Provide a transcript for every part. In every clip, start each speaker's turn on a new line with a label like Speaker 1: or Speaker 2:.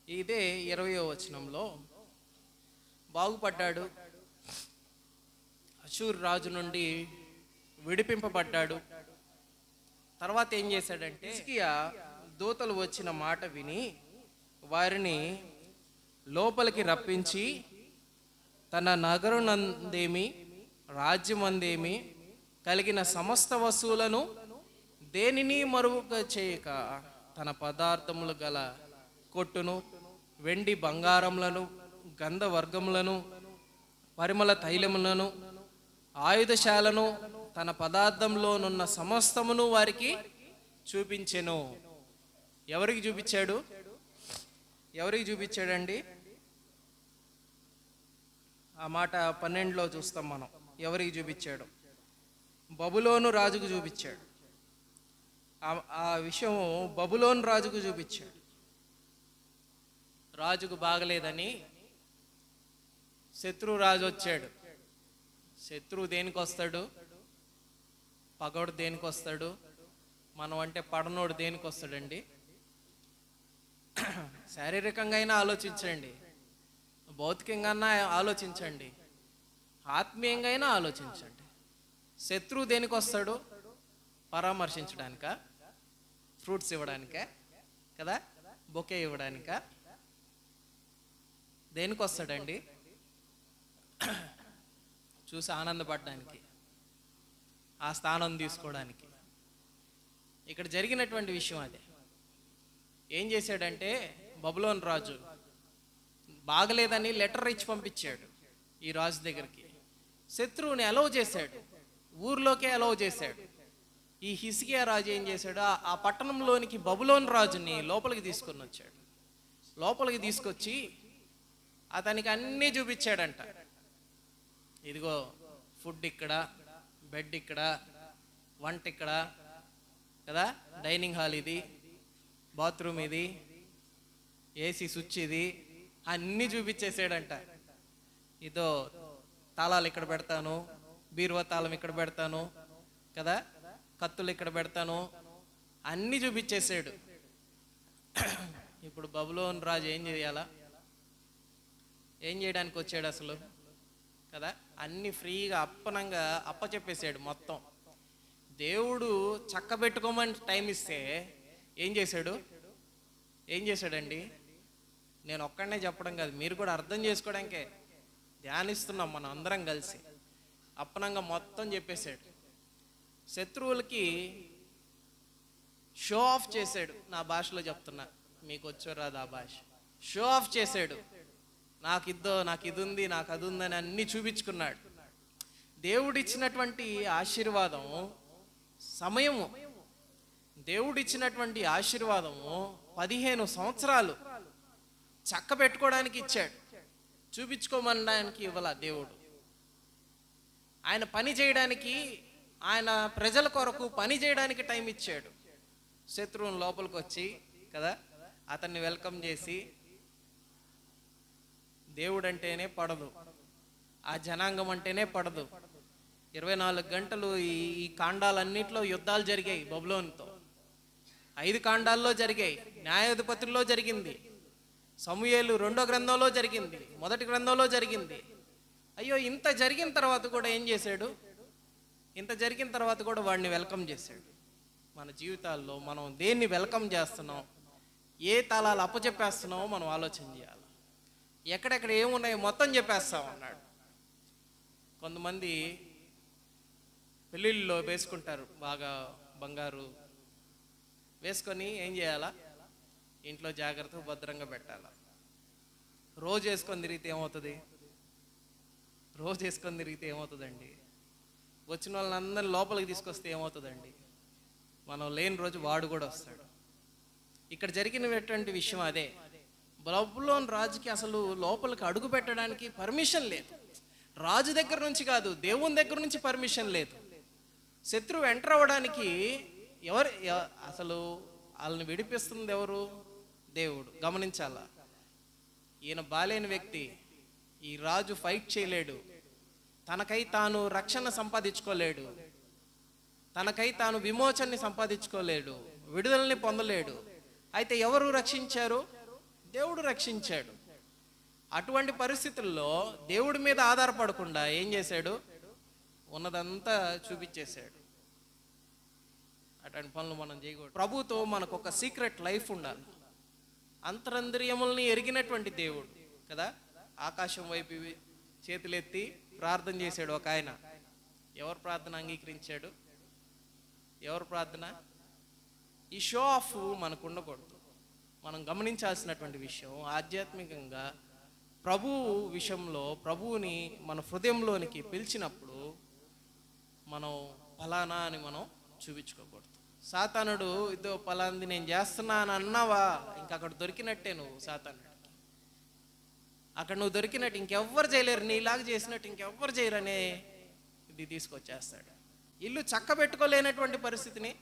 Speaker 1: ఇదే 20వ వచనంలో బాగుపడ్డాడు, అషూర్ రాజు నుండి విడిపింపబడ్డాడు. తర్వాత ఏం చేశాడంటే హిజ్కియా దూతలు వచ్చిన మాట విని వారిని లోపలికి రప్పించి తన నగరునందేమి రాజ్యమందేమి కలిగిన సమస్త వస్తువులను దేనిని మరువుగా చేయక తన పదార్థములు గల కొట్టును, వెండి బంగారములను, గంధవర్గములను, పరిమళ తైలములను, ఆయుధశాలను, తన పదార్థంలోనున్న సమస్తమును వారికి చూపించెను. ఎవరికి చూపించాడు? ఎవరికి చూపించాడండి? ఆ మాట 12లో చూస్తాం మనం. ఎవరికి చూపించాడు? బబులోను రాజుకు చూపించాడు. ఆ విషయం బబులోను రాజుకు చూపించాడు. రాజుకు బాగలేదని శత్రు రాజు వచ్చాడు. శత్రువు దేనికి వస్తాడు? పగోడు దేనికి వస్తాడు? మనం అంటే పడనోడు దేనికి వస్తాడండి? శారీరకంగా అయినా ఆలోచించండి, భౌతికంగా ఆలోచించండి, ఆత్మీయంగా అయినా ఆలోచించండి. శత్రువు దేనికి వస్తాడు? పరామర్శించడానికా? ఫ్రూట్స్ ఇవ్వడానికా కదా? బొకే ఇవ్వడానికా? దేనికి వస్తాడండి? చూసి ఆనందపడడానికి, ఆ స్థానం తీసుకోవడానికి. ఇక్కడ జరిగినటువంటి విషయం అదే. ఏం చేశాడంటే బబులోను రాజు బాగలేదని లెటర్ ఇచ్చి పంపించాడు ఈ రాజు దగ్గరికి. శత్రువుని అలౌ చేశాడు, ఊర్లోకే అలౌ చేశాడు. ఈ హిజ్కియా రాజు ఏం చేశాడు? ఆ పట్టణంలోనికి బబులోను రాజుని లోపలికి తీసుకొని వచ్చాడు. లోపలికి తీసుకొచ్చి అతనికి అన్నీ చూపించాడంట. ఇదిగో ఫుడ్ ఇక్కడ, బెడ్ ఇక్కడ, వంట ఇక్కడ కదా, డైనింగ్ హాల్ ఇది, బాత్రూమ్ ఇది, ఏసీ స్విచ్ ఇది, అన్నీ చూపించేసాడంట. ఇదో తాళాలు ఇక్కడ పెడతాను, బీరువా తాళం ఇక్కడ పెడతాను కదా, కత్తులు ఇక్కడ పెడతాను, అన్నీ చూపించేసాడు. ఇప్పుడు బబులోను రాజు ఏం చేయాలా? ఏం చేయడానికి వచ్చాడు అసలు కదా? అన్ని ఫ్రీగా అప్పనంగా అప్పచెప్పేసాడు మొత్తం. దేవుడు చక్కబెట్టుకోమని టైం ఇస్తే ఏం చేశాడండి? నేను ఒక్కడనే చెప్పడం కాదు, మీరు కూడా అర్థం చేసుకోవడానికే ధ్యానిస్తున్నాం మనం అందరం కలిసి. అప్పనంగా మొత్తం చెప్పేశాడు. శత్రువులకి షో ఆఫ్ చేశాడు. నా భాషలో చెప్తున్నా, మీకు వచ్చో రాదు ఆ భాష. షో ఆఫ్ చేశాడు. నాకు ఇది ఉంది, నాకు అది ఉందని అన్నీ చూపించుకున్నాడు. దేవుడిచ్చినటువంటి ఆశీర్వాదం సమయము, దేవుడిచ్చినటువంటి ఆశీర్వాదము 15 సంవత్సరాలు చక్క పెట్టుకోవడానికి ఇచ్చాడు, చూపించుకోమనడానికి ఇవ్వాల దేవుడు. ఆయన పని చేయడానికి, ఆయన ప్రజల కొరకు పని చేయడానికి టైం ఇచ్చాడు. శత్రువుని లోపలికి వచ్చి కదా అతన్ని వెల్కమ్ చేసి, దేవుడు అంటేనే పడదు, ఆ జనాంగం అంటేనే పడదు. 24 గంటలు ఈ కాండాలన్నింటిలో యుద్ధాలు జరిగాయి బబులోనుతో. 5 కాండాల్లో జరిగాయి, న్యాయాధిపతుల్లో జరిగింది, సమూయేలు 2వ గ్రంథంలో జరిగింది, 1వ గ్రంథంలో జరిగింది. అయ్యో, ఇంత జరిగిన తర్వాత కూడా ఏం చేశాడు? ఇంత జరిగిన తర్వాత కూడా వాడిని వెల్కమ్ చేశాడు. మన జీవితాల్లో మనం దేన్ని వెల్కమ్ చేస్తున్నాం, ఏ తాళాలు అప్పచెప్పేస్తున్నామో మనం ఆలోచన చేయాలి. ఎక్కడెక్కడ ఏమున్నాయో మొత్తం చెప్పేస్తాం అన్నాడు. కొంతమంది పెళ్ళిళ్ళలో వేసుకుంటారు, బాగా బంగారు వేసుకొని ఏం చేయాలా? ఇంట్లో జాగ్రత్తగా భద్రంగా పెట్టాలా. రోజు వేసుకొని తిరిగితే ఏమవుతుంది? రోజు వేసుకొని తిరిగితే ఏమవుతుందండి? వచ్చిన వాళ్ళని అందరినీ లోపలికి తీసుకొస్తే ఏమవుతుందండి? మనం లేని రోజు వాడు కూడా వస్తాడు. ఇక్కడ జరిగినటువంటి విషయం అదే. బబులోను రాజుకి అసలు లోపలికి అడుగు పెట్టడానికి పర్మిషన్ లేదు. రాజు దగ్గర నుంచి కాదు, దేవుని దగ్గర నుంచి పర్మిషన్ లేదు. శత్రువు ఎంటర్ అవ్వడానికి అసలు వాళ్ళని విడిపిస్తుంది ఎవరు? దేవుడు. గమనించాలా, ఈయన బాలేని వ్యక్తి, ఈ రాజు ఫైట్ చేయలేడు, తనకై తాను రక్షణ సంపాదించుకోలేడు, తనకై తాను విమోచనని సంపాదించుకోలేడు, విడుదలని పొందలేడు. అయితే ఎవరు రక్షించారు? దేవుడు రక్షించాడు. అటువంటి పరిస్థితుల్లో దేవుడి మీద ఆధారపడకుండా ఏం చేశాడు? ఉన్నదంతా చూపించేశాడు. అటువంటి పనులు మనం చేయకూడదు. ప్రభుతో మనకు ఒక సీక్రెట్ లైఫ్ ఉండాలి. అంతరంద్రియముల్ని ఎరిగినటువంటి దేవుడు కదా. ఆకాశం వైపు చేతులెత్తి ప్రార్థన చేశాడు ఒక ఆయన. ఎవరు ప్రార్థన అంగీకరించాడు? ఎవరు ప్రార్థన? ఈ షో ఆఫ్ మనకు ఉండకూడదు. మనం గమనించాల్సినటువంటి విషయం, ఆధ్యాత్మికంగా ప్రభు విషయంలో ప్రభువుని మన హృదయంలోనికి పిలిచినప్పుడు మనం ఫలానా అని మనం చూపించుకోకూడదు. సాతానుడు ఇదో ఫలాంది నేను చేస్తున్నాను అన్నావా, ఇంక అక్కడ దొరికినట్టే నువ్వు సాతానుడికి. అక్కడ నువ్వు దొరికినట్టు ఇంకెవ్వరు చేయలేరు, నీలాగా చేసినట్టు ఇంకెవ్వరు చేయరనే ఇది తీసుకొచ్చేస్తాడు. ఇల్లు చక్క పెట్టుకోలేనటువంటి పరిస్థితిని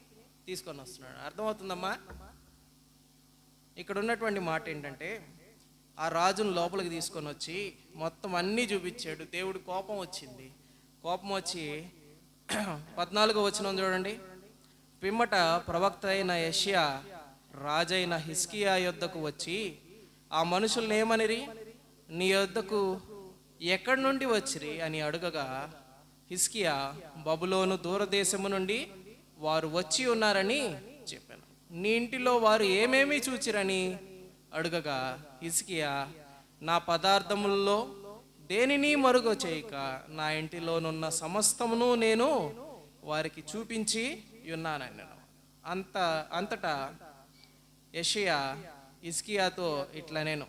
Speaker 1: తీసుకొని వస్తున్నాడు. అర్థమవుతుందమ్మా? ఇక్కడ ఉన్నటువంటి మాట ఏంటంటే, ఆ రాజును లోపలికి తీసుకొని వచ్చి మొత్తం అన్నీ చూపించాడు. దేవుడి కోపం వచ్చింది. కోపం వచ్చి 14వ వచనం చూడండి. పిమ్మట ప్రవక్త అయిన యెషయా రాజైన హిజ్కియా యొద్దకు వచ్చి ఆ మనుషుల్ని ఏమనిరి, నీ యొద్దకు ఎక్కడి నుండి వచ్చిరి అని అడుగగా, హిజ్కియా బబులోను దూరదేశము నుండి వారు వచ్చి ఉన్నారని చెప్పాను. నీ ఇంటిలో వారు ఏమేమి చూచిరని అడుగగా, హిజ్కియా నా పదార్థములలో దేనిని మరుగు చేయక నా ఇంటిలోనున్న సమస్తమును నేను వారికి చూపించి ఉన్నానన్నాను. అంతటా యెషయా హిజ్కియాతో ఇట్లా నేను,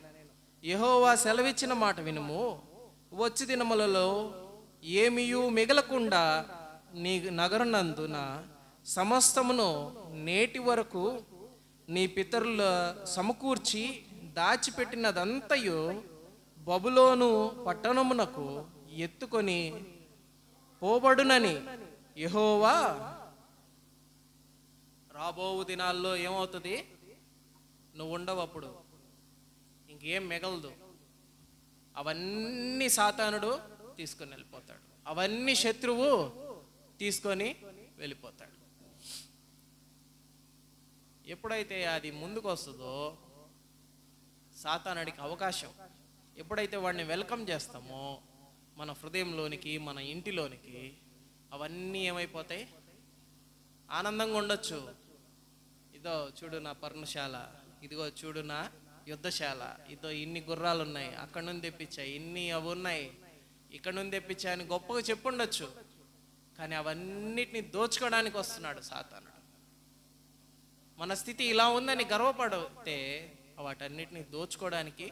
Speaker 1: యెహోవా సెలవిచ్చిన మాట వినుము. వచ్చి దినములలో ఏమియూ మిగలకుండా నీ నగరునందున సమస్తమును నేటి వరకు నీ పితరుల సమకూర్చి దాచిపెట్టినదంతయు బబులోను పట్టణమునకు ఎత్తుకొని పోబడునని యెహోవా. రాబోవు దినాల్లో ఏమవుతుంది? నువ్వు ఉండవు, అప్పుడు ఇంకేం మిగలదు. అవన్నీ సాతానుడు తీసుకొని వెళ్ళిపోతాడు. అవన్నీ శత్రువు తీసుకొని వెళ్ళిపోతాడు. ఎప్పుడైతే అది ముందుకు వస్తుందో సాతానుడికి అవకాశం, ఎప్పుడైతే వాడిని వెల్కమ్ చేస్తామో మన హృదయంలోనికి, మన ఇంటిలోనికి, అవన్నీ ఏమైపోతాయి? ఆనందంగా ఉండొచ్చు. ఇదో చూడు నా పర్ణశాల, ఇదిగో చూడు నా యుద్ధశాల, ఇదో ఇన్ని గుర్రాలు ఉన్నాయి, అక్కడి నుండి తెప్పించాయి, ఇన్ని అవి ఉన్నాయి, ఇక్కడ నుండి తెప్పించా అని గొప్పగా చెప్పుండొచ్చు. కానీ అవన్నిటిని దోచుకోవడానికి వస్తున్నాడు సాతానుడు. మన స్థితి ఇలా ఉందని గర్వపడితే వాటన్నిటిని దోచుకోవడానికి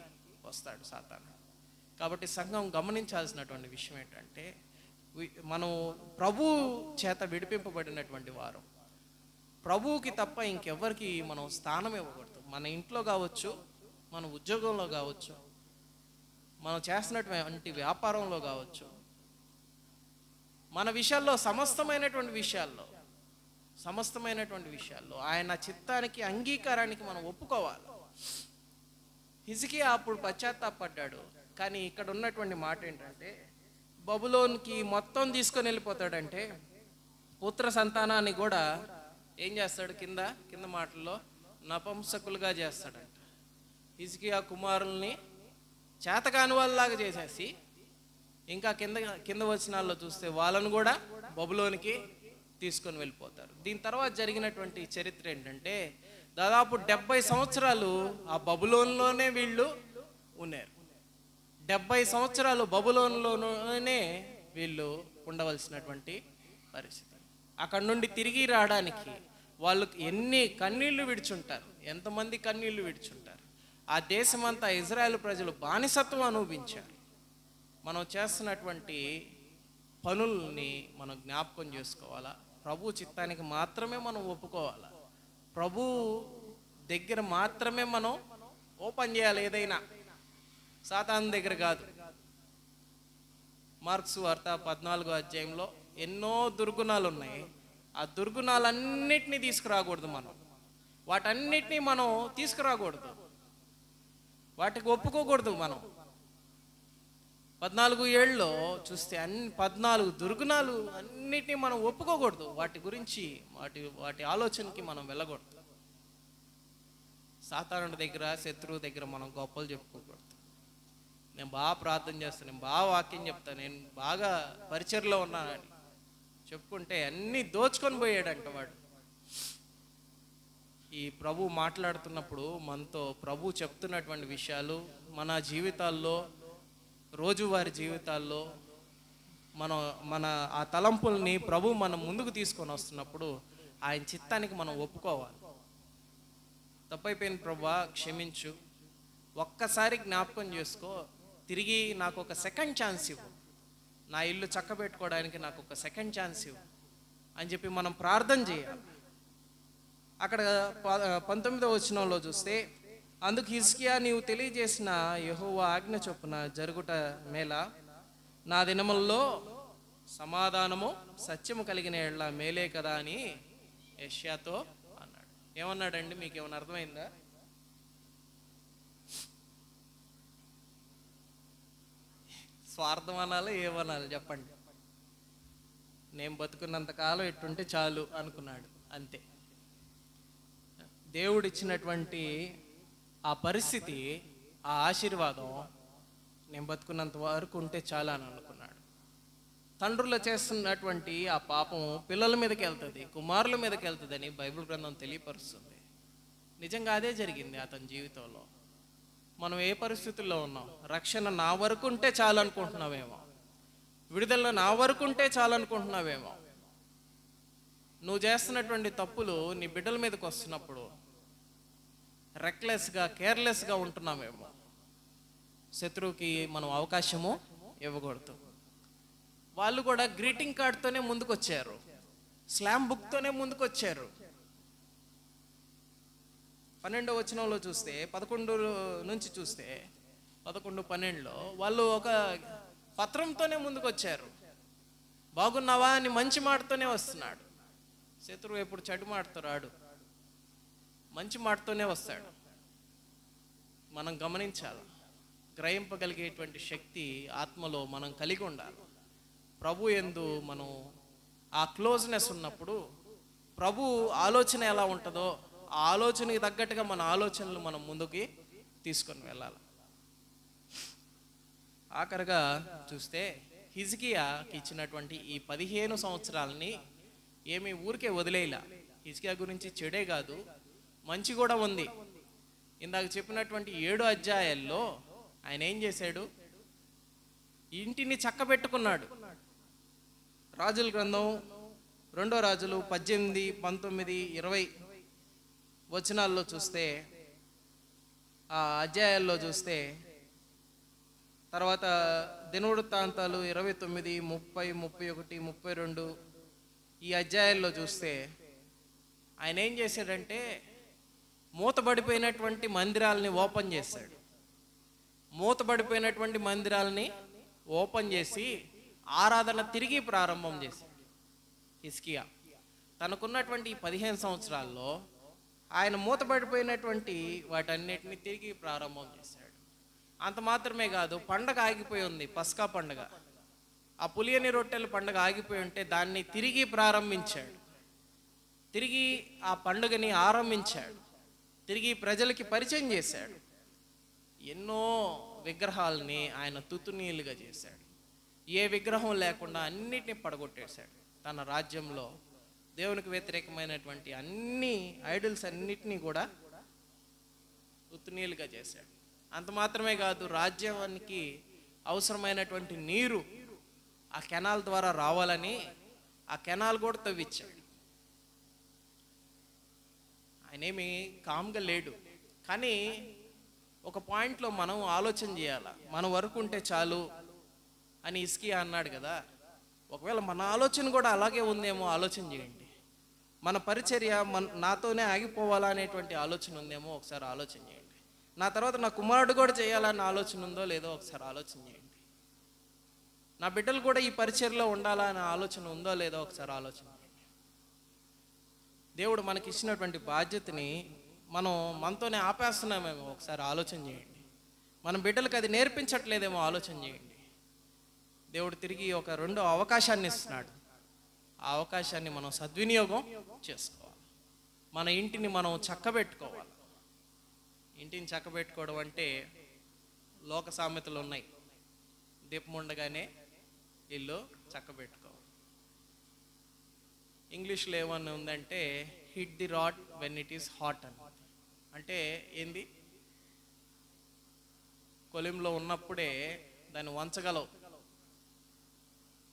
Speaker 1: వస్తాడు సాతానుడు. కాబట్టి సంఘం గమనించాల్సినటువంటి విషయం ఏంటంటే, మనం ప్రభు చేత విడిపింపబడినటువంటి వారు. ప్రభువుకి తప్ప ఇంకెవ్వరికి మనం స్థానం ఇవ్వకూడదు. మన ఇంట్లో కావచ్చు, మన ఉద్యోగంలో కావచ్చు, మనం చేస్తున్నటువంటి వ్యాపారంలో కావచ్చు, మన విషయాల్లో సమస్తమైనటువంటి విషయాల్లో ఆయన చిత్తానికి, అంగీకారానికి మనం ఒప్పుకోవాలి. హిజ్కియా అప్పుడు పశ్చాత్తాపడ్డాడు. కానీ ఇక్కడ ఉన్నటువంటి మాట ఏంటంటే, బబులోన్కి మొత్తం తీసుకొని వెళ్ళిపోతాడంటే పుత్ర సంతానాన్ని కూడా ఏం చేస్తాడు? కింద మాటల్లో నపుంసకులుగా చేస్తాడంట. హిజ్కియా కుమారుల్ని చేతకాని వాళ్ళలాగా చేసేసి, ఇంకా కింద వచనాల్లో చూస్తే వాళ్ళను కూడా బబులోనికి తీసుకొని వెళ్ళిపోతారు. దీని తర్వాత జరిగినటువంటి చరిత్ర ఏంటంటే, దాదాపు 70 సంవత్సరాలు ఆ బబులోన్లోనే వీళ్ళు ఉన్నారు. 70 సంవత్సరాలు బబులోన్లోనే వీళ్ళు ఉండవలసినటువంటి పరిస్థితి. అక్కడ నుండి తిరిగి రావడానికి వాళ్ళు ఎన్ని కన్నీళ్లు విడిచుంటారు, ఎంతమంది కన్నీళ్లు విడిచుంటారు. ఆ దేశమంతా ఇజ్రాయెల్ ప్రజలు బానిసత్వం అనుభవించారు. మనం చేస్తున్నటువంటి పనుల్ని మనం జ్ఞాపకం చేసుకోవాలా. ప్రభు చిత్తానికి మాత్రమే మనం ఒప్పుకోవాలా. ప్రభు దగ్గర మాత్రమే మనం ఓపెన్ చేయాలి. ఏదైనా సాతాను దగ్గర కాదు. మార్క్స్ వార్త 14వ అధ్యాయంలో ఎన్నో దుర్గుణాలు ఉన్నాయి. ఆ దుర్గుణాలన్నిటినీ తీసుకురాకూడదు. వాటన్నిటినీ మనం తీసుకురాకూడదు, వాటికి ఒప్పుకోకూడదు. మనం 14 ఏళ్ళలో చూస్తే 14 దుర్గుణాలు అన్నిటినీ మనం ఒప్పుకోకూడదు. వాటి గురించి వాటి ఆలోచనకి మనం వెళ్ళకూడదు. సాతానుడి దగ్గర, శత్రువు దగ్గర మనం గొప్పలు చెప్పుకోకూడదు. నేను బాగా ప్రార్థన చేస్తాను, నేను బాగా వాక్యం చెప్తాను, నేను బాగా పరిచర్లో ఉన్నానని చెప్పుకుంటే అన్నీ దోచుకొని పోయాడంట వాడు. ఈ ప్రభు మాట్లాడుతున్నప్పుడు మనతో ప్రభు చెప్తున్నటువంటి విషయాలు మన జీవితాల్లో, రోజువారి జీవితాల్లో మన ఆ తలంపుల్ని ప్రభు మనం ముందుకు తీసుకొని వస్తున్నప్పుడు ఆయన చిత్తానికి మనం ఒప్పుకోవాలి. తప్పైపోయిన ప్రభువా క్షమించు, ఒక్కసారి జ్ఞాపకం చేసుకో, తిరిగి నాకు ఒక సెకండ్ ఛాన్స్ ఇవ్వు, నా ఇల్లు చక్కబెట్టుకోవడానికి నాకు ఒక సెకండ్ ఛాన్స్ ఇవ్వు అని చెప్పి మనం ప్రార్థన చేయాలి. అక్కడ 19వ వచనంలో చూస్తే, అందుకు హిజ్కియా, నీవు తెలియజేసిన యెహోవా ఆజ్ఞ చొప్పున జరుగుట మేల, నా దినముల్లో సమాధానము సత్యము కలిగిన ఎడ్ల మేలే కదా అని యెషయాతో అన్నాడు. ఏమన్నాడండి? మీకు ఏమైనా అర్థమైందా? స్వార్థం అనాలి, ఏమనాలి చెప్పండి? నేను బతుకున్నంత కాలం ఎట్టుంటే చాలు అనుకున్నాడు, అంతే. దేవుడిచ్చినటువంటి ఆ పరిస్థితి, ఆ ఆశీర్వాదం నేను బతుకున్నంత వరకు ఉంటే చాలా అని అనుకున్నాడు. తండ్రులు చేస్తున్నటువంటి ఆ పాపం పిల్లల మీదకి వెళ్తుంది, కుమారుల మీదకి వెళ్తుంది అని బైబిల్ గ్రంథం తెలియపరుస్తుంది. నిజంగా అదే జరిగింది అతని జీవితంలో. మనం ఏ పరిస్థితుల్లో ఉన్నాం? రక్షణ నా వరకు ఉంటే చాలు అనుకుంటున్నావేమో, విడుదల నా వరకు ఉంటే చాలు అనుకుంటున్నావేమో. నువ్వు చేస్తున్నటువంటి తప్పులు నీ బిడ్డల మీదకి వస్తున్నప్పుడు రెక్లెస్గా, కేర్లెస్గా ఉంటున్నామేమో. శత్రువుకి మనం అవకాశము ఇవ్వకూడదు. వాళ్ళు కూడా గ్రీటింగ్ కార్డ్తోనే ముందుకు వచ్చారు, స్లామ్ బుక్తోనే ముందుకు వచ్చారు. 12వ వచనంలో చూస్తే, 11 నుంచి చూస్తే 11, 12లో వాళ్ళు ఒక పత్రంతోనే ముందుకు వచ్చారు. బాగున్నావా అని మంచి మాటతోనే వస్తున్నాడు. శత్రువు ఎప్పుడు చెడు మాటతో రాడు, మంచి మాటతోనే వస్తాడు. మనం గమనించాలి. గ్రహింపగలిగేటువంటి శక్తి ఆత్మలో మనం కలిగి ఉండాలి. ప్రభు యందు మనం ఆ క్లోజ్నెస్ ఉన్నప్పుడు ప్రభు ఆలోచన ఎలా ఉంటుందో ఆ ఆలోచనకి తగ్గట్టుగా మన ఆలోచనలు మనం ముందుకి తీసుకొని వెళ్ళాలి. ఆఖరిగా చూస్తే హిజ్కియాకి ఇచ్చినటువంటి ఈ 15 సంవత్సరాలని ఏమీ ఊరికే వదిలేలా. హిజ్కియా గురించి చెడే కాదు, మంచి కూడా ఉంది. ఇందాక చెప్పినటువంటి 7 అధ్యాయాల్లో ఆయన ఏం చేశాడు? ఇంటిని చక్కబెట్టుకున్నాడు. రాజుల గ్రంథం 2వ రాజులు 18, 19, 20 వచనాల్లో చూస్తే, ఆ అధ్యాయాల్లో చూస్తే, తర్వాత దినవృత్తాంతాలు 29, 30, 31, 32 ఈ అధ్యాయాల్లో చూస్తే ఆయన ఏం చేశాడంటే మూతబడిపోయినటువంటి మందిరాలని ఓపెన్ చేశాడు. మూతబడిపోయినటువంటి మందిరాలని ఓపెన్ చేసి ఆరాధన తిరిగి ప్రారంభం చేశాడు హిజ్కియా. తనకున్నటువంటి 15 సంవత్సరాల్లో ఆయన మూతబడిపోయినటువంటి వాటన్నిటిని తిరిగి ప్రారంభం చేశాడు. అంత మాత్రమే కాదు, పండగ ఆగిపోయి ఉంది, పస్కా పండగ. ఆ పులియని రొట్టెల పండగ ఆగిపోయి ఉంటే దాన్ని తిరిగి ప్రారంభించాడు. తిరిగి ఆ పండుగని ఆరంభించాడు. తిరిగి ప్రజలకి పరిచయం చేశాడు. ఎన్నో విగ్రహాలని ఆయన తుతునీలుగా చేశాడు. ఏ విగ్రహం లేకుండా అన్నిటిని పడగొట్టేశాడు. తన రాజ్యంలో దేవునికి వ్యతిరేకమైనటువంటి అన్ని ఐడల్స్ అన్నిటినీ కూడా తుతునీలుగా చేశాడు. అంత మాత్రమే కాదు, రాజ్యానికి అవసరమైనటువంటి నీరు ఆ కెనాల్ ద్వారా రావాలని ఆ కెనాల్ కూడా తవ్వించాడు. ఆయనేమి కామ్గా లేడు. కానీ ఒక పాయింట్లో మనం ఆలోచన చేయాలి. మన వరకు ఉంటే చాలు అని హిజ్కియా అన్నాడు కదా. ఒకవేళ మన ఆలోచన కూడా అలాగే ఉందేమో ఆలోచన చేయండి. మన పరిచర్య నాతోనే ఆగిపోవాలా అనేటువంటి ఆలోచన ఉందేమో ఒకసారి ఆలోచన చేయండి. నా తర్వాత నా కుమారుడు కూడా చేయాలన్న ఆలోచన ఉందో లేదో ఒకసారి ఆలోచన చేయండి. నా బిడ్డలు కూడా ఈ పరిచర్యలో ఉండాలా అనే ఆలోచన ఉందో లేదో ఒకసారి ఆలోచన చేయండి. దేవుడు మనకి ఇచ్చినటువంటి బాధ్యతని మనం మనతోనే ఆపేస్తున్నామేమో ఒకసారి ఆలోచన చేయండి. మన బిడ్డలకు అది నేర్పించట్లేదేమో ఆలోచన చేయండి. దేవుడు తిరిగి ఒక 2వ అవకాశాన్ని ఇస్తున్నాడు. ఆ అవకాశాన్ని మనం సద్వినియోగం చేసుకోవాలి. మన ఇంటిని మనం చక్కబెట్టుకోవాలి. ఇంటిని చక్కబెట్టుకోవడం అంటే లోక సామెతలు ఉన్నాయి. దీపం ఉండగానే ఇల్లు చక్కబెట్టుకో. ఇంగ్లీష్లో ఏమన్నా ఉందంటే hit the rod when it is hot అని. అంటే ఏంది, కొలింలో ఉన్నప్పుడే దాన్ని వంచగలవు,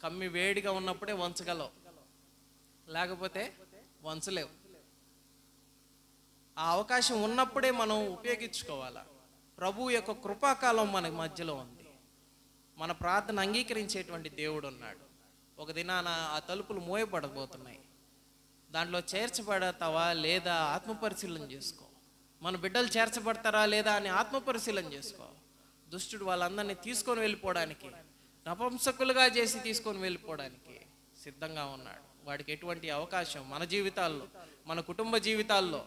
Speaker 1: కమ్మి వేడిగా ఉన్నప్పుడే వంచగలవు, లేకపోతే వంచలేవు. ఆ అవకాశం ఉన్నప్పుడే మనం ఉపయోగించుకోవాలా. ప్రభు యొక్క కృపాకాలం మన మధ్యలో ఉంది. మన ప్రార్థన అంగీకరించేటువంటి దేవుడు ఉన్నాడు. ఒక దినాన ఆ తలుపులు మోయబడబోతున్నాయి. దాంట్లో చేర్చబడతావా లేదా ఆత్మపరిశీలన చేసుకో. మన బిడ్డలు చేర్చబడతారా లేదా అని ఆత్మపరిశీలన చేసుకో. దుష్టుడు వాళ్ళందరినీ తీసుకొని వెళ్ళిపోవడానికి, నపుంసకులుగా చేసి తీసుకొని వెళ్ళిపోవడానికి సిద్ధంగా ఉన్నాడు. వాడికి ఎటువంటి అవకాశం మన జీవితాల్లో, మన కుటుంబ జీవితాల్లో,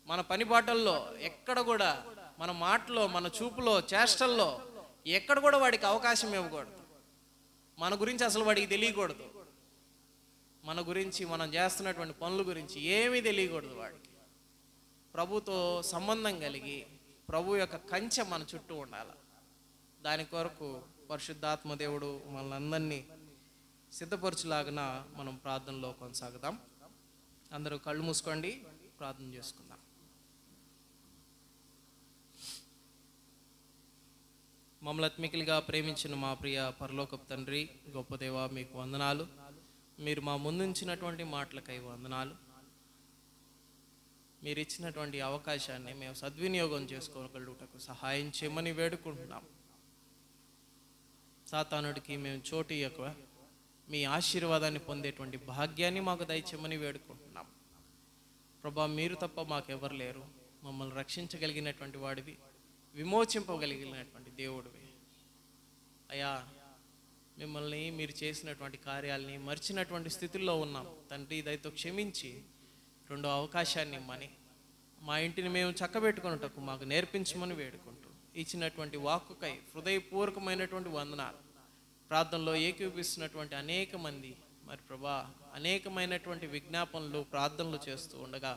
Speaker 1: మన పనిబాటల్లో ఎక్కడ కూడా, మన మాటలో, మన చూపులో, చేష్టల్లో ఎక్కడ కూడా వాడికి అవకాశం ఇవ్వకూడదు. మన గురించి అసలు వాడికి తెలియకూడదు. మన గురించి, మనం చేస్తున్నటువంటి పనుల గురించి ఏమీ తెలియకూడదు వాడికి. ప్రభుతో సంబంధం కలిగి ప్రభు యొక్క కంచె మన చుట్టూ ఉండాలి. దాని కొరకు పరిశుద్ధాత్మ దేవుడు మనల్ని అందరినీ సిద్ధపరచులాగిన మనం ప్రార్థనలో కొనసాగుదాం. అందరూ కళ్ళు మూసుకోండి, ప్రార్థన చేసుకుందాం. మమ్మల్ని ఆత్మికులుగా ప్రేమించిన మా ప్రియ పరలోకపు తండ్రి, గొప్ప దేవ, మీకు వందనాలు. మీరు మా ముందుంచినటువంటి మాటలకై వందనాలు. మీరు ఇచ్చినటువంటి అవకాశాన్ని మేము సద్వినియోగం చేసుకోగలుగుటకు సహాయం చేయమని వేడుకుంటున్నాం. సాతానుడికి మేము చోటు ఇయ్యక మీ ఆశీర్వాదాన్ని పొందేటువంటి భాగ్యాన్ని మాకు దయచేయమని వేడుకుంటున్నాం. ప్రభా, మీరు తప్ప మాకెవరు లేరు. మమ్మల్ని రక్షించగలిగినటువంటి వాడివి, విమోచింపగలిగినటువంటి దేవుడివి. అయ్యా, మిమ్మల్ని, మీరు చేసినటువంటి కార్యాలని మర్చినటువంటి స్థితిలో ఉన్నాం తండ్రి. దయతో క్షమించి రెండో అవకాశాన్ని ఇమ్మని, మా ఇంటిని మేము చక్కబెట్టుకున్నటకు మాకు నేర్పించమని వేడుకుంటూ ఇచ్చినటువంటి వాక్కుకై హృదయపూర్వకమైనటువంటి వందనాలు. ప్రార్థనలో ఏకీభవిస్తున్నటువంటి అనేక మంది మరి ప్రభా, అనేకమైనటువంటి విజ్ఞాపనలు, ప్రార్థనలు చేస్తూ ఉండగా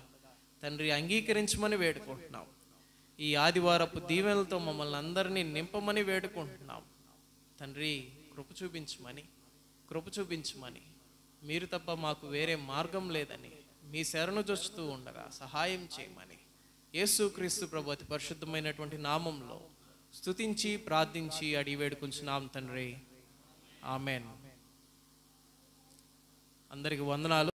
Speaker 1: తండ్రి అంగీకరించమని వేడుకుంటున్నాం. ఈ ఆదివారపు దీవెనలతో మమ్మల్ని అందరినీ నింపమని వేడుకుంటున్నాం తండ్రి. కృప చూపించమని, మీరు తప్ప మాకు వేరే మార్గం లేదని మీ శరణు జొచ్చుతూ ఉండగా సహాయం చేయమని యేసుక్రీస్తు ప్రభు అతి పరిశుద్ధమైనటువంటి నామంలో స్తుతించి ప్రార్థించి అడిగి వేడుకుంటున్నాం తండ్రి. ఆమెన్. అందరికి వందనాలు.